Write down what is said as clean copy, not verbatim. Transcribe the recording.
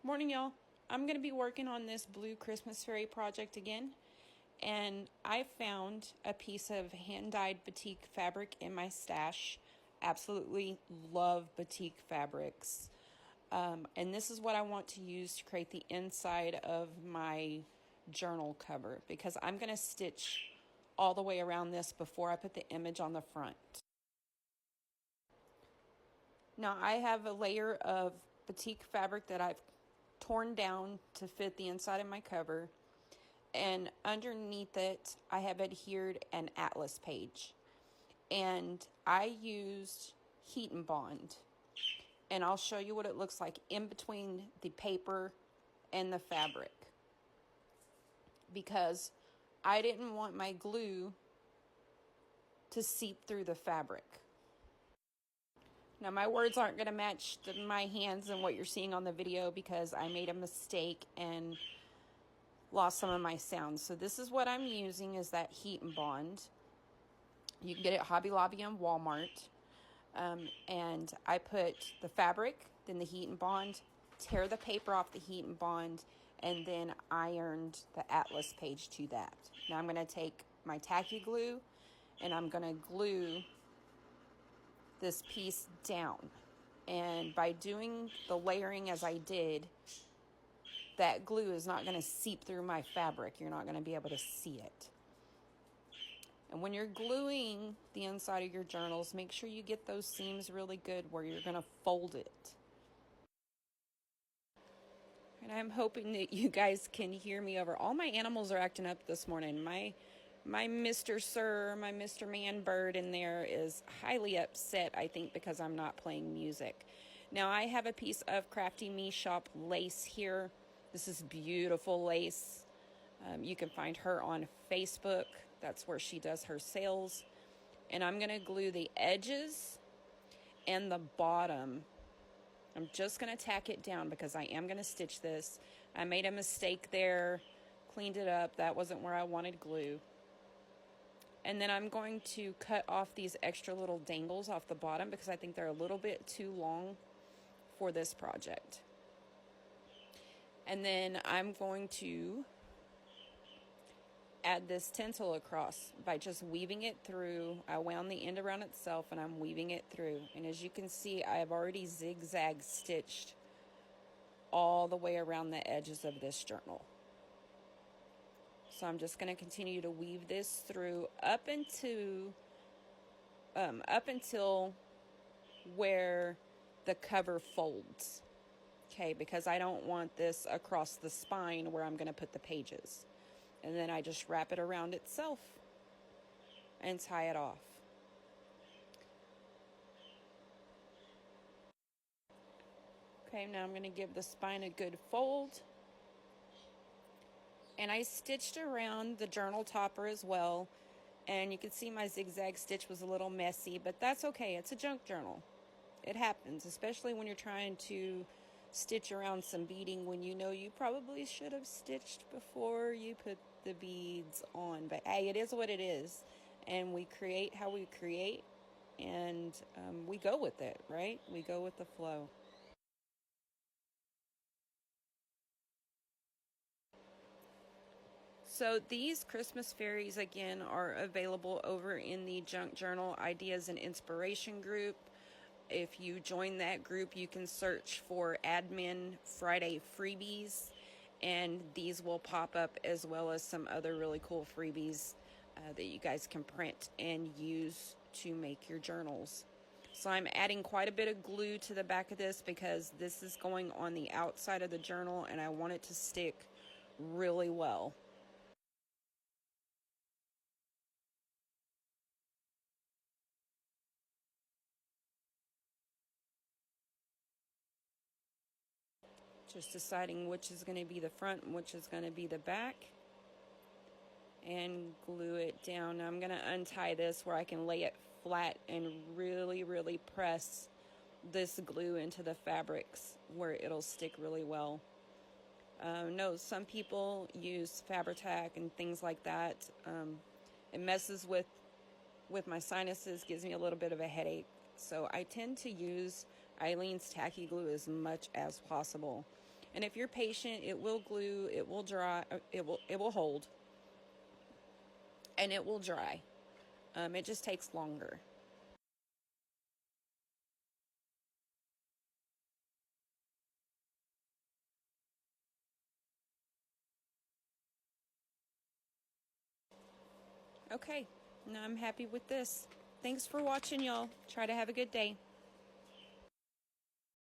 Morning, y'all. I'm going to be working on this blue Christmas fairy project again, and I found a piece of hand-dyed batik fabric in my stash. Absolutely love batik fabrics. And this is what I want to use to create the inside of my journal cover, because I'm going to stitch all the way around this before I put the image on the front. Now I have a layer of batik fabric that I've torn down to fit the inside of my cover, and underneath it I have adhered an atlas page, and I used heat and bond, and I'll show you what it looks like in between the paper and the fabric, because I didn't want my glue to seep through the fabric. Now, my words aren't going to match my hands and what you're seeing on the video, because I made a mistake and lost some of my sounds. So this is what I'm using, is that heat and bond. You can get it at Hobby Lobby and Walmart. And I put the fabric, then the heat and bond, tear the paper off the heat and bond, and then ironed the atlas page to that. Now I'm going to take my tacky glue and I'm going to glue this piece down. And by doing the layering as I did, that glue is not going to seep through my fabric. You're not going to be able to see it. And when you're gluing the inside of your journals, make sure you get those seams really good where you're going to fold it. And I'm hoping that you guys can hear me over. All my animals are acting up this morning. My Mr. Sir, my Mr. Man bird in there is highly upset, I think, because I'm not playing music. Now, I have a piece of Crafty Me Shop lace here. This is beautiful lace. You can find her on Facebook. That's where she does her sales. And I'm going to glue the edges and the bottom. I'm just going to tack it down because I am going to stitch this. I made a mistake there, cleaned it up. That wasn't where I wanted glue. And then I'm going to cut off these extra little dangles off the bottom because I think they're a little bit too long for this project. And then I'm going to add this tinsel across by just weaving it through. I wound the end around itself and I'm weaving it through. And as you can see, I have already zigzag stitched all the way around the edges of this journal. So I'm just going to continue to weave this through up until where the cover folds. Okay, because I don't want this across the spine where I'm going to put the pages. And then I just wrap it around itself and tie it off. Okay, now I'm going to give the spine a good fold. And I stitched around the journal topper as well. And you can see my zigzag stitch was a little messy, but that's okay. It's a junk journal. It happens, especially when you're trying to stitch around some beading when you know you probably should have stitched before you put the beads on. But hey, it is what it is. And we create how we create, and we go with it, right? We go with the flow. So these Christmas fairies, again, are available over in the Junk Journal Ideas and Inspiration group. If you join that group, you can search for Admin Friday Freebies, and these will pop up, as well as some other really cool freebies that you guys can print and use to make your journals. So I'm adding quite a bit of glue to the back of this because this is going on the outside of the journal and I want it to stick really well. Just deciding which is going to be the front and which is going to be the back, and glue it down. Now I'm going to untie this where I can lay it flat and really press this glue into the fabrics where it'll stick really well. No, some people use Fabri-Tac and things like that. It messes with my sinuses, gives me a little bit of a headache. So I tend to use Eileen's tacky glue as much as possible. And if you're patient, it will glue, it will dry, it will hold, and it will dry. It just takes longer. Okay, now I'm happy with this. Thanks for watching, y'all. Try to have a good day.